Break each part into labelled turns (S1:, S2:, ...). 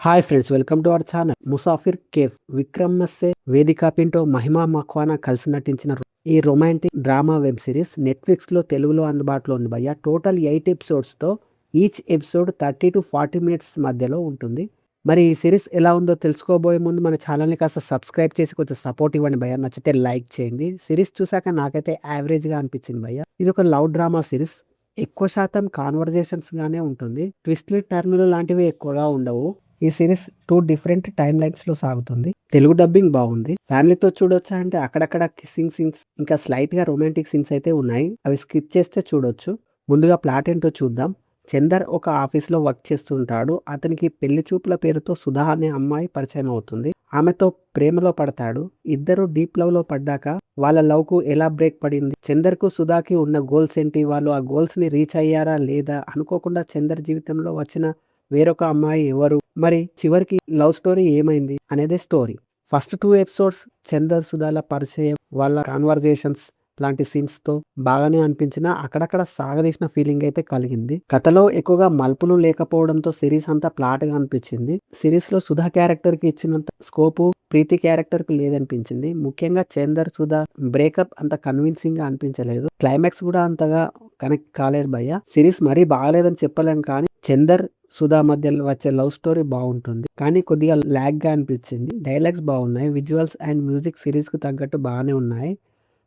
S1: Hi friends, welcome to our channel. Musafir cafe Vikram Massey, Vedika Pinto, మహిమా మక్వానా కలిసి నటించిన ఈ రొమాంటిక్ డ్రామా వెబ్ సిరీస్ నెట్ఫ్లిక్స్లో తెలుగులో అందుబాటులో ఉంది భయ్య. టోటల్ 8 ఎపిసోడ్స్తో ఈచ్ ఎపిసోడ్ 30 to 40 మినిట్స్ మధ్యలో ఉంటుంది. మరి ఈ సిరీస్ ఎలా ఉందో తెలుసుకోబోయే ముందు మన ఛానల్ని కాస్త సబ్స్క్రైబ్ చేసి కొంచెం సపోర్ట్ ఇవ్వండి భయ్య. నచ్చితే లైక్ చేయండి. సిరీస్ చూసాక నాకైతే యావరేజ్గా అనిపించింది భయ్య. ఇది ఒక లవ్ డ్రామా సిరీస్. ఎక్కువ శాతం కాన్వర్జేషన్స్ గానే ఉంటుంది. ట్విస్ట్లు టర్నులు లాంటివి ఎక్కువగా ఉండవు. ఈ సిరీస్ 2 డిఫరెంట్ టైమ్ లైన్స్ లో సాగుతుంది. తెలుగు డబ్బింగ్ బాగుంది. ఫ్యామిలీతో చూడొచ్చా అంటే అక్కడక్కడ కిస్సింగ్ సీన్స్ ఇంకా స్లైట్ గా రొమాంటిక్ సీన్స్ అయితే ఉన్నాయి. అవి స్కిప్ చేస్తే చూడొచ్చు. ముందుగా ప్లాట్ ఏంటో చూద్దాం. చందర్ ఒక ఆఫీస్లో వర్క్ చేస్తుంటాడు. అతనికి పెళ్లి చూపుల పేరుతో సుధా అనే అమ్మాయి పరిచయం అవుతుంది. ఆమెతో ప్రేమలో పడతాడు. ఇద్దరు డీప్ లవ్ లో పడ్డాక వాళ్ళ లవ్ కు ఎలా బ్రేక్ పడింది, చందర్ కు సుధాకి ఉన్న గోల్స్ ఏంటి, వాళ్ళు ఆ గోల్స్ ని రీచ్ అయ్యారా లేదా, అనుకోకుండా చందర్ జీవితంలో వచ్చిన వేరొక అమ్మాయి ఎవరు, మరి చివరికి లవ్ స్టోరీ ఏమైంది అనేది story. First 2 episodes Chander Suddala పరిచయం, వాళ్ళ కాన్వర్జేషన్స్ లాంటి సీన్స్ తో బాగానే అనిపించిన అక్కడక్కడ సాగదీసిన ఫీలింగ్ అయితే కలిగింది. కథలో ఎక్కువగా మలుపులు లేకపోవడంతో సిరీస్ అంతా ఫ్లాట్ గా అనిపించింది. సిరీస్ లో సుధా క్యారెక్టర్ కి ఇచ్చినంత స్కోపు ప్రీతి క్యారెక్టర్ కి లేదనిపించింది. ముఖ్యంగా చందర్ సుధా బ్రేకప్ అంత కన్విన్సింగ్ గా అనిపించలేదు. క్లైమాక్స్ కూడా అంతగా కనెక్ట్ కాలేదు భయ్య. సిరీస్ మరీ బాగాలేదని చెప్పలేం, కానీ చందర్ సుధా మధ్యలో వచ్చే లవ్ స్టోరీ బాగుంటుంది, కానీ కొద్దిగా ల్యాగ్ గా అనిపించింది. డైలాగ్స్ బాగున్నాయి. విజువల్స్ అండ్ మ్యూజిక్ సిరీస్ కు తగ్గట్టు బాగానే ఉన్నాయి.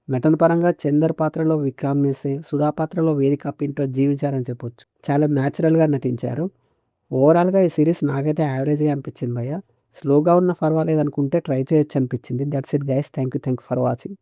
S1: నటన పరంగా చందర్ పాత్రలో విక్రమ్ మెస్సే, సుధా పాత్రలో వేదిక పింటో జీవించారని చెప్పొచ్చు. చాలా న్యాచురల్ గా నటించారు. ఓవరాల్ గా ఈ సిరీస్ నాకైతే యావరేజ్ గా అనిపించింది భయ్య. స్లోగా ఉన్న పర్వాలేదు అనుకుంటే ట్రై చేయొచ్చు అనిపించింది. That's it guys. Thank you for watching.